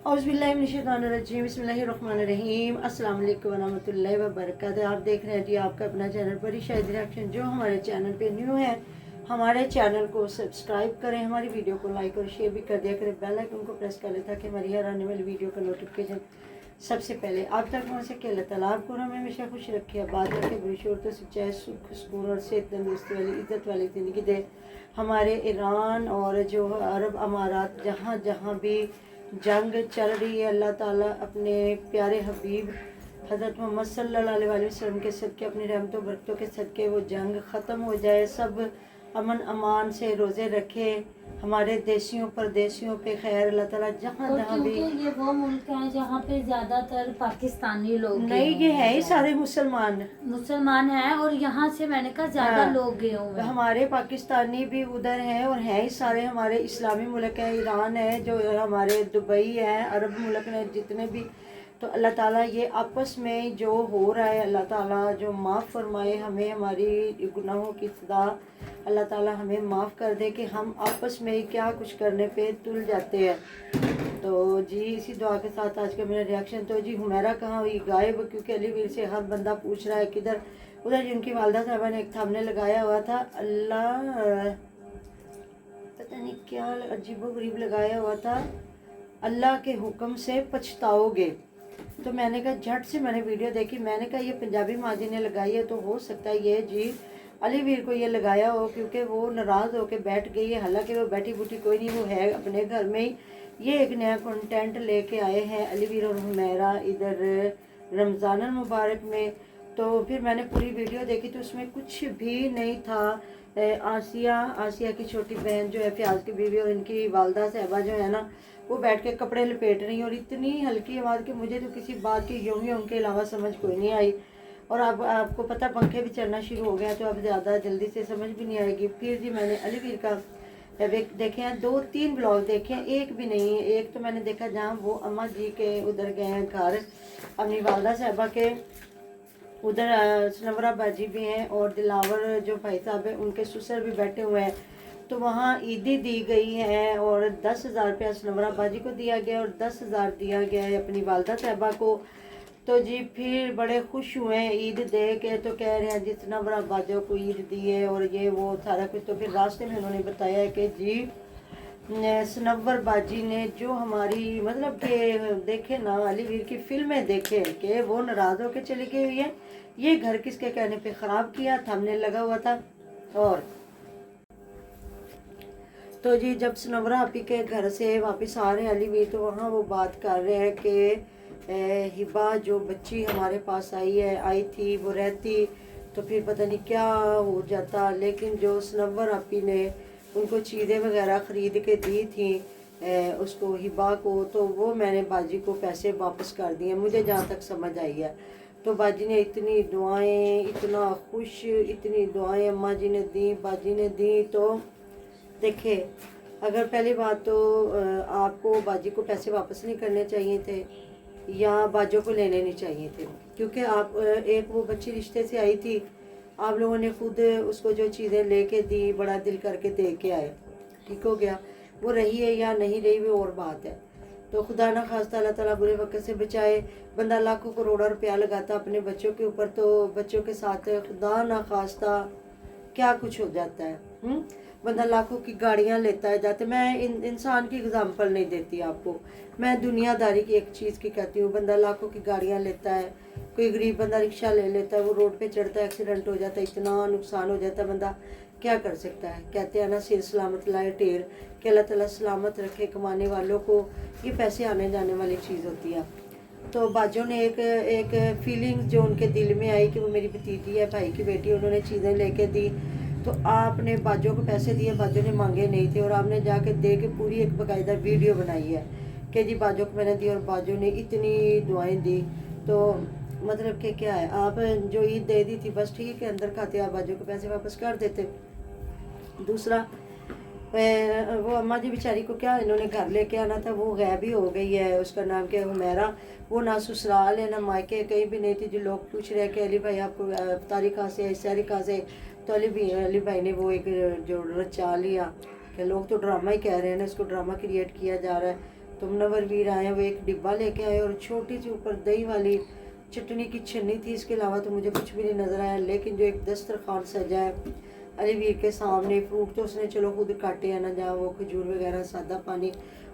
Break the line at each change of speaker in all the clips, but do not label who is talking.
औज़ुबिल्लाहिमिनश्शैतानिर्रजीम बिस्मिल्लाहिर्रहमानिर्रहीम अस्सलाम वालेकुम वरहमतुल्लाहि वबरकातुहू। आप देख रहे हैं जी आपका अपना चैनल परी शाहिद रिएक्शन। जो हमारे चैनल पे न्यू है हमारे चैनल को सब्सक्राइब करें, हमारी वीडियो को लाइक और शेयर भी कर दिया करें, बेल आइकन को प्रेस कर लें ताकि हमारी हर आने वाली वीडियो का नोटिफिकेशन सबसे पहले आप तक पहुँच सके। अल्लाह ताला आपको हमें हमेशा खुश रखे, आबाद रखे, बुरी शोर सच्चाई सुख सुकून और सेहत तंदुरुस्ती वाली इज्जत वाली ज़िंदगी दे। हमारे ईरान और जो अरब अमारात जहाँ जहाँ भी जंग चल रही है, अल्लाह ताला अपने प्यारे हबीब हज़रत मोहम्मद सल्लल्लाहु अलैहि वसल्लम के सदक़े, अपनी रहमतों बरकतों के सदक़े वो जंग ख़त्म हो जाए, सब अमन अमान से रोज़े रखे, हमारे देशियों परदेशियों पे खैर अल्लाह ताला जहाँ जहाँ भी।
ये वो मुल्क है जहाँ पे ज्यादातर पाकिस्तानी लोग
नहीं, ये है ही सारे मुसलमान
हैं और यहाँ से मैंने कहा ज्यादा
हाँ,
लोग गए हुए हैं।
हमारे पाकिस्तानी भी उधर हैं और हैं ही सारे हमारे इस्लामी मुल्क है, ईरान है, जो हमारे दुबई है, अरब मुल्क ने जितने भी। तो अल्लाह ताला ये आपस में जो हो रहा है, अल्लाह ताला जो माफ़ फरमाए हमें, हमारी गुनाहों की सज़ा अल्लाह ताला हमें माफ़ कर दे कि हम आपस में ही क्या कुछ करने पे तुल जाते हैं। तो जी इसी दुआ के साथ आज का मेरा रिएक्शन। तो जी हुमैरा कहाँ हुई गायब, क्योंकि अलीवीर से हर बंदा पूछ रहा है किधर। उधर जिनकी वालदा साहबा ने एक थामने लगाया हुआ था, अल्लाह पता नहीं क्या अजीबोगरीब लगाया हुआ था, अल्लाह के हुक्म से पछताओगे। तो मैंने कहा, झट से मैंने वीडियो देखी, मैंने कहा ये पंजाबी माजी ने लगाई है, तो हो सकता है ये जी अलीवीर को ये लगाया हो, क्योंकि वो नाराज़ होकर बैठ गई है। हालांकि वो बैठी बूठी कोई नहीं, वो है अपने घर में ही। ये एक नया कंटेंट लेके आए हैं अलीवीर और हुमैरा इधर रमज़ान मुबारक में। तो फिर मैंने पूरी वीडियो देखी तो उसमें कुछ भी नहीं था। आसिया की छोटी बहन जो है फ्याज की बीवी, और इनकी वालदा साहबा जो है ना, वो बैठ के कपड़े लपेट रही और इतनी हल्की आवाज़ कि मुझे तो किसी बात की यों के अलावा समझ कोई नहीं आई। और अब आपको पता पंखे भी चलना शुरू हो गया, तो अब ज़्यादा जल्दी से समझ भी नहीं आएगी। फिर जी मैंने अलीवीर का देखे हैं, 2-3 ब्लॉग देखे हैं, एक भी नहीं है। एक तो मैंने देखा जहाँ वो अम्मा जी के उधर गए हैं घर, अपनी वालदा साहबा के उधर सनवरा बाजी भी हैं और दिलावर जो भाई साहब हैं उनके ससुर भी बैठे हुए हैं। तो वहाँ ईदी दी गई है और 10,000 रुपया सनवरा बाजी को दिया गया और 10,000 दिया गया है अपनी वालदा साहबा को। तो जी फिर बड़े खुश हुए हैं ईद दे के, तो कह रहे हैं जितना बड़ा बाजों को ईद दी है और ये वो सारा कुछ। तो फिर रास्ते में उन्होंने बताया है कि जी सनवर बाजी ने जो हमारी मतलब कि देखे ना अलीवीर की फिल्में देखे कि वो नाराज़ होकर चली गई हुई है, ये घर किसके कहने पे ख़राब किया, थंबनेल लगा हुआ था। और तो जी जब सनवरा आपी के घर से वापस आ रहे हैं अलीवीर, तो वहाँ वो बात कर रहे हैं कि हिबा जो बच्ची हमारे पास आई थी वो रहती तो फिर पता नहीं क्या हो जाता। लेकिन जो सनवर आपी ने उनको चीज़ें वगैरह ख़रीद के दी थी उसको हिबा को, तो वो मैंने बाजी को पैसे वापस कर दिए, मुझे जहाँ तक समझ आई है। तो बाजी ने इतनी दुआएं, इतना खुश, इतनी दुआएं अम्मा जी ने दी, बाजी ने दी। तो देखिए, अगर पहली बात तो आपको बाजी को पैसे वापस नहीं करने चाहिए थे या बाजों को लेने नहीं चाहिए थे, क्योंकि आप एक वो बच्ची रिश्ते से आई थी, आप लोगों ने खुद उसको जो चीज़ें लेके दी बड़ा दिल करके दे के आए, ठीक हो गया। वो रही है या नहीं रही वो और बात है। तो खुदा ना खास्ता अल्लाह ताला बुरे वक्त से बचाए। बंदा लाखों करोड़ों रुपया लगाता अपने बच्चों के ऊपर, तो बच्चों के साथ खुदा ना खास्ता क्या कुछ हो जाता है। बंदा लाखों की गाड़ियाँ लेता है जाते। मैं इंसान की एग्जाम्पल नहीं देती आपको, मैं दुनियादारी की एक चीज़ की कहती हूँ। बंदा लाखों की गाड़ियाँ लेता है, कोई गरीब बंदा रिक्शा ले लेता है, वो रोड पे चढ़ता है, एक्सीडेंट हो जाता है, इतना नुकसान हो जाता है, बंदा क्या कर सकता है। कहते हैं ना सिर सलामत लाए ढेर, कि अल्लाह ताला सलामत रखे कमाने वालों को, ये पैसे आने जाने वाली चीज़ होती है। तो बाजों ने एक फीलिंग जो उनके दिल में आई कि वो मेरी भतीजी है, भाई की बेटी, उन्होंने चीज़ें लेके दी, तो आपने बाजों को पैसे दिए, बाजों ने मांगे नहीं थे, और आपने जाके दे के पूरी एक बाकायदा वीडियो बनाई है कि जी बाजों को मैंने दी और बाजों ने इतनी दुआएं दी। तो मतलब कि क्या है, आप जो ईद दे दी थी बस ठीक है, अंदर खाते आप बाजों को पैसे वापस कर देते। दूसरा वो अम्मा जी बेचारी को क्या इन्होंने घर लेके आना था, वो गायब ही हो गई है। उसका नाम क्या है, हुमैरा। वो ना ससुराल है ना मायके, कहीं भी नहीं थी। जो लोग पूछ रहे हैं कि अली भाई आपको तारी कहाँ से, सैरी कहाँ से, तो अली भाई ने वो एक जो रचा लिया कि लोग तो ड्रामा ही कह रहे हैं ना, इसको ड्रामा क्रिएट किया जा रहा है। तो मुनव्वर वीर आए, वो एक डिब्बा लेके आए और छोटी सी ऊपर दही वाली चटनी की छन्नी थी। इसके अलावा तो मुझे कुछ भी नहीं नज़र आया। लेकिन जो एक दस्तरखान सजा है अली वीर के सामने, फ्रूट तो उसने चलो खुद काटे हैं ना, जहाँ वो खजूर वगैरह, सादा पानी,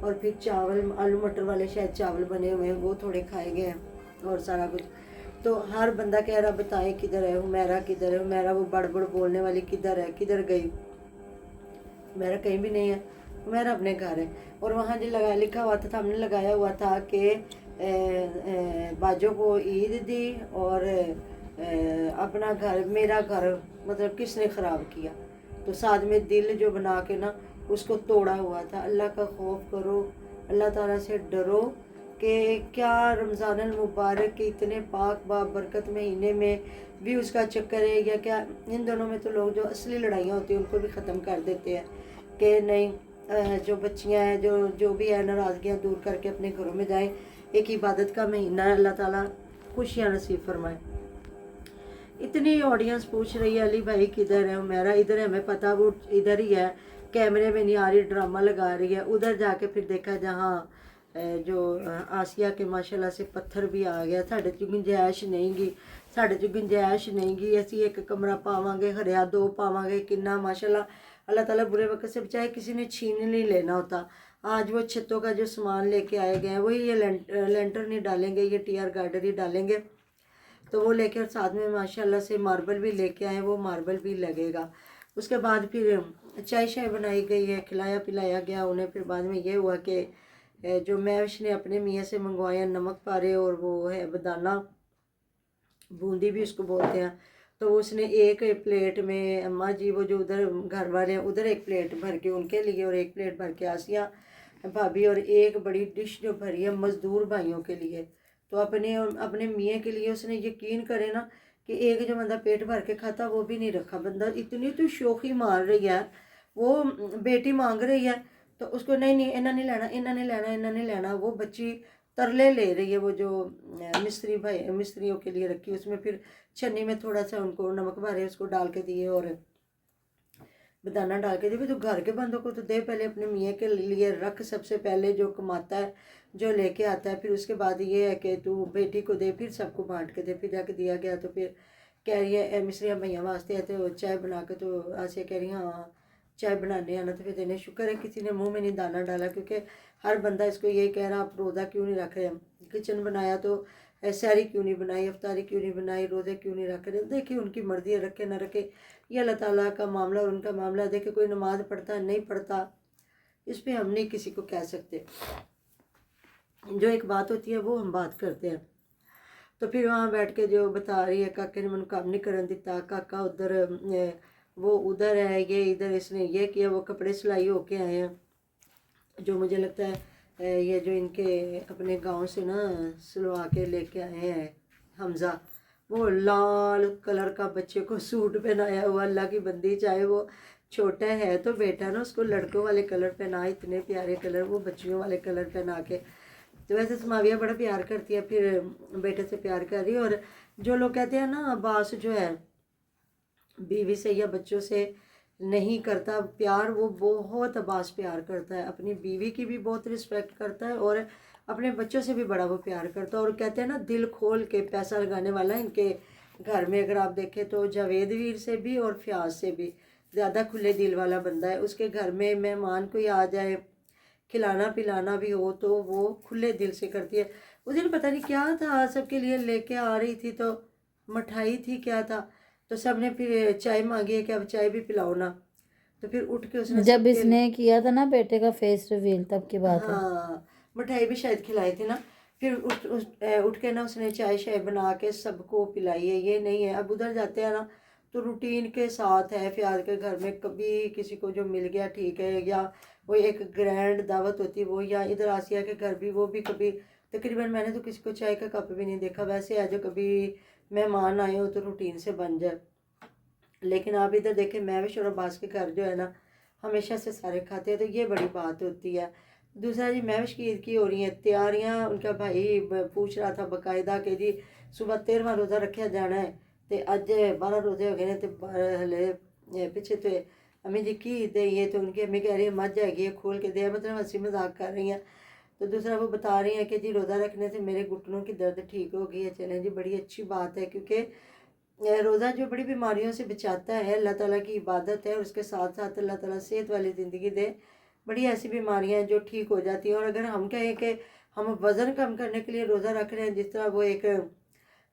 और फिर चावल, आलू मटर वाले शायद चावल बने हुए हैं, वो थोड़े खाए गए हैं और सारा कुछ। तो हर बंदा कह रहा बताएं किधर है हुमैरा, किधर है हुमैरा, वो बड़ बड़ बोलने वाली किधर है, किधर गई हुमैरा, कहीं भी नहीं है, हुमैरा अपने घर है। और वहाँ जो लिखा हुआ था, हमने लगाया हुआ था कि बाजों को ईद दी और अपना घर, मेरा घर मतलब किसने ख़राब किया। तो साथ में दिल जो बना के ना उसको तोड़ा हुआ था। अल्लाह का खौफ करो, अल्लाह ताला से डरो कि क्या रमज़ान अल मुबारक के इतने पाक बाबरकत महीने में भी उसका चक्कर है, या क्या इन दोनों में तो लोग जो असली लड़ाइयाँ होती हैं उनको भी ख़त्म कर देते हैं कि नहीं, जो बच्चियाँ हैं, जो भी है, नाराज़गियाँ दूर करके अपने घरों में जाएं। एक इबादत का महीना है, अल्लाह ताला खुशियाँ नसीब फरमाए। इतनी ऑडियंस पूछ रही है अली भाई किधर है हुमैरा, इधर है, हमें पता वो इधर ही है, कैमरे में नहीं आ रही, ड्रामा लगा रही है। उधर जाके फिर देखा जहाँ जो आसिया के माशाल्लाह से पत्थर भी आ गया। साढ़े च गुंजाइश नहीं गी, साढ़े च गुंजाइश नहीं गी, असी एक कमरा पावांगे, हरिया दो पावांगे, किन्ना माशाल्लाह अल्लाह ताला बुरे वक्त से बचाए, किसी ने छीन नहीं लेना होता। आज वो छतों का जो सामान लेके आए गए हैं वही, ये लेंटर नहीं डालेंगे, ये टीआर गार्डर ही डालेंगे। तो वो लेके, और साथ में माशाल्लाह से मार्बल भी लेके आए, वो मार्बल भी लगेगा। उसके बाद फिर चाय शाय बनाई गई है, खिलाया पिलाया गया उन्हें। फिर बाद में ये हुआ कि जो मैविश ने अपने मियाँ से मंगवाया नमक पारे, और वो है बदाना, बूंदी भी उसको बोलते हैं। तो उसने एक प्लेट में, अम्मा जी वो जो उधर घर वाले हैं उधर एक प्लेट भर के उनके लिए, और एक प्लेट भर के आसिया भाभी, और एक बड़ी डिश जो भरी है मज़दूर भाइयों के लिए। तो अपने मियाँ के लिए उसने, यकीन करे ना कि एक जो बंदा पेट भर के खाता वो भी नहीं रखा। बंदा इतनी तो शोखी मार रही है, वो बेटी मांग रही है तो उसको नहीं नहीं इन्हें नहीं लेना, इन्हें नहीं लेना, इन्हें नहीं लेना। वो बच्ची तरले ले रही है, वो जो मिस्त्री भाई मिस्त्रियों के लिए रखी, उसमें फिर छन्नी में थोड़ा सा उनको नमक भरे उसको डाल के दिए और बदाना डाल के दिए। तो घर के बंदों को तो दे, पहले अपने मियाँ के लिए रख, सबसे पहले जो कमाता है, जो लेके आता है, फिर उसके बाद ये है कि तू बेटी को दे, फिर सबको बांट के दे। फिर जाके दिया गया। तो फिर कह रही है मिस्रियाँ भैया वास्ते है तो चाय बना के, तो आसिया कह रही हाँ चाय बनाने आना। तो फिर देने, शुक्र है किसी ने मुंह में नहीं दाना डाला, क्योंकि हर बंदा इसको ये कह रहा आप रोज़ा क्यों नहीं रख रहे। किचन बनाया तो सहरी क्यों नहीं बनाई, अफ्तारी क्यों नहीं बनाई, रोज़े क्यों नहीं रख रहे। देखिए उनकी मर्जी है, रखे ना रखे, ये अल्लाह ताला का मामला और उनका मामला। देखिए कोई नमाज पढ़ता है नहीं पढ़ता, इस पर हम नहीं किसी को कह सकते। जो एक बात होती है वो हम बात करते हैं। तो फिर वहाँ बैठ के जो बता रही है, काके ने मैंने काम नहीं करन दिता, काका उधर, वो उधर है, ये इधर, इसने ये किया, वो कपड़े सिलाई होके आए हैं। जो मुझे लगता है ये जो इनके अपने गांव से ना सिलवा के लेके आए हैं हमज़ा, वो लाल कलर का बच्चे को सूट पहनाया हुआ। अल्लाह की बंदी, चाहे वो छोटा है तो बेटा ना उसको लड़कों वाले कलर पहना, इतने प्यारे कलर, वो बच्चियों वाले कलर पहना के। तो वैसे समाविया बड़ा प्यार करती है, फिर बेटे से प्यार कर रही है। और जो लोग कहते हैं ना अब्बास जो है बीवी से या बच्चों से नहीं करता प्यार, वो बहुत अब्बास प्यार करता है, अपनी बीवी की भी बहुत रिस्पेक्ट करता है और अपने बच्चों से भी बड़ा वो प्यार करता है। और कहते हैं ना दिल खोल के पैसा लगाने वाला इनके घर में, अगर आप देखें तो जावेद वीर से भी और फयाज से भी ज़्यादा खुले दिल वाला बंदा है। उसके घर में मेहमान कोई आ जाए, खिलाना पिलाना भी हो तो वो खुले दिल से करती है। उस दिन पता नहीं क्या था, सबके लिए लेके आ रही थी, तो मिठाई थी क्या था, तो सबने फिर चाय मांगी है कि अब चाय भी पिलाओ ना। तो फिर उठ के उसने
जब इसने किया था ना बेटे का फेस रिवील, तब की बात है।
हाँ मिठाई भी शायद खिलाई थी ना। फिर उठ के ना उसने चाय शाय बना के सबको पिलाई है। ये नहीं है, अब उधर जाते हैं ना तो रूटीन के साथ है। फियाज के घर में कभी किसी को जो मिल गया ठीक है, या वो एक ग्रैंड दावत होती है वो, या इधर आसिया के घर भी वो भी कभी, तकरीबन मैंने तो किसी को चाय का कप भी नहीं देखा। वैसे है जो कभी मेहमान आए हो तो रूटीन से बन जाए। लेकिन आप इधर देखें महविश और अब्बास के घर जो है ना हमेशा से सारे खाते हैं, तो ये बड़ी बात होती है। दूसरा जी महविश की ईद की हो रही हैं तैयारियां। उनका भाई पूछ रहा था बाकायदा कि जी सुबह 13वां रोज़ा रखा जाना है, तो अज 12 रोज़े हो गए हैं, तो हले पिछे तो अम्मी जी की ईद है ये, तो उनकी अम्मी कह रही है मझ हैगी है खोल के दे, मतलब हंसी मजाक कर रही हैं। तो दूसरा वो बता रही हैं कि जी रोज़ा रखने से मेरे घुटनों की दर्द ठीक हो गई है। चलें जी, बड़ी अच्छी बात है, क्योंकि रोज़ा जो बड़ी बीमारियों से बचाता है, अल्लाह ताला की इबादत है, और उसके साथ साथ अल्लाह ताला सेहत वाली ज़िंदगी दे। बड़ी ऐसी बीमारियां हैं जो ठीक हो जाती हैं। और अगर हम कहें कि हम वज़न कम करने के लिए रोज़ा रख रहे हैं, जिस तरह वो एक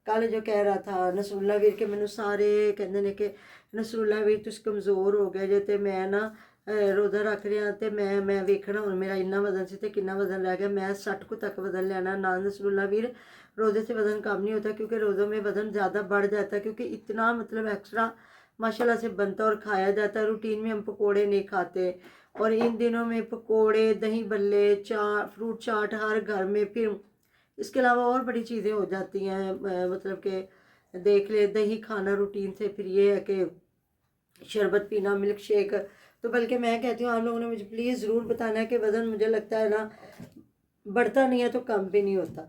कल जो कह रहा था नसरुल्ला वीर के, मैनू सारे कहते ने कि नसरुल्ला वीर तुस कमज़ोर हो गए जे, तो मैं ना रोज़ा रख रहा तो मैं वेखना हुण मेरा इन्ना वजन से कितना वजन रह गया, मैं 60 को तक वजन लेना ना। नसरुल्ला वीर, रोज़े से वज़न कम नहीं होता, क्योंकि रोज़ों में वज़न ज़्यादा बढ़ जाता है, क्योंकि इतना मतलब एक्स्ट्रा माशाल्लाह से बनता और खाया जाता है। रूटीन में हम पकोड़े नहीं खाते, और इन दिनों में पकोड़े, दही बल्ले, फ्रूट चाट हर घर में। फिर इसके अलावा और बड़ी चीज़ें हो जाती हैं, मतलब कि देख ले, दही खाना रूटीन से, फिर ये है कि शरबत पीना, मिल्क शेक। तो बल्कि मैं कहती हूँ आप लोगों ने मुझे प्लीज़ ज़रूर बताना है कि वज़न मुझे लगता है ना बढ़ता नहीं है तो कम भी नहीं होता।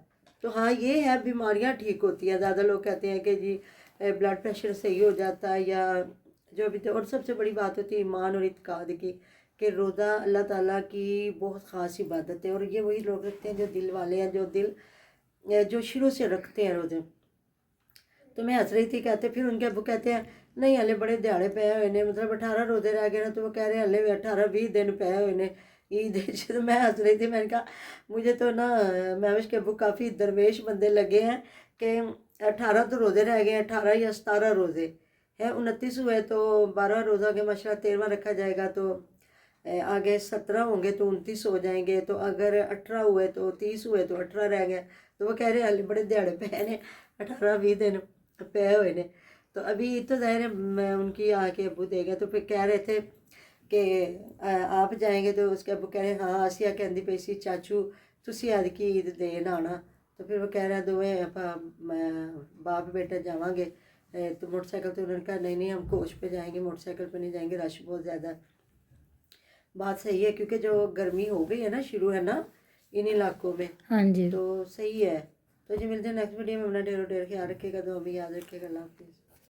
तो हाँ, ये है, बीमारियाँ ठीक होती हैं। ज़्यादा लोग कहते हैं कि जी ब्लड प्रेशर सही हो जाता है या जो भी। तो और सबसे बड़ी बात होती है ईमान और इत्काद की, कि रोज़ा अल्लाह ताला की बहुत ख़ास इबादत है, और ये वही लोग रखते हैं जो दिल वाले हैं, जो दिल जो शुरू से रखते हैं रोज़े। तो मैं हंस रही थी, कहते फिर उनके अब्बू कहते हैं नहीं हले बड़े दिहाड़े पे हुए ने, मतलब 18 रोज़े रह गए ना, तो वो कह रहे हैं हले 18-20 दिन पे हुए ने ईद। तो मैं हंस रही थी, मैंने कहा मुझे तो ना महविश के अब्बू काफ़ी दरवेश बंदे लगे हैं कि 18 तो रोज़े रह गए, 18 या 17 रोज़े हैं, 29 हुए तो 12 रोज़ा के माशाल्लाह 13वां रखा जाएगा, तो आगे 17 होंगे तो 29 हो जाएंगे, तो अगर 18 हुए तो 30 हुए तो 18 रह गए। तो वो कह रहे हले बड़े दिहाड़े पे ने, 18-20 दिन पे हुए ने। तो अभी तो ज़ाहिर है मैं उनकी आके अबू देगा, तो फिर कह रहे थे कि आप जाएंगे, तो उसके अबू कह रहे हाँ आसिया कहती पई सी चाचू तुसी अदकी ईद देन आना। तो फिर वो कह रहा दोवें बाप बेटा जावांगे। तो मोटरसाइकिल, तो उन्होंने कहा नहीं नहीं हम कोच पे जाएंगे, मोटरसाइकिल पे नहीं जाएंगे, रश बहुत ज़्यादा है। बात सही है, क्योंकि जो गर्मी हो गई है ना, शुरू है ना इन इलाकों में,
हाँ जी।
तो सही है। तो जी मिलते हैं नेक्स्ट वीडियो में। अपना ढेरों ढेर ख्याल रखिएगा, तो अभी याद रखिएगा। अल्लाह हाफिज़।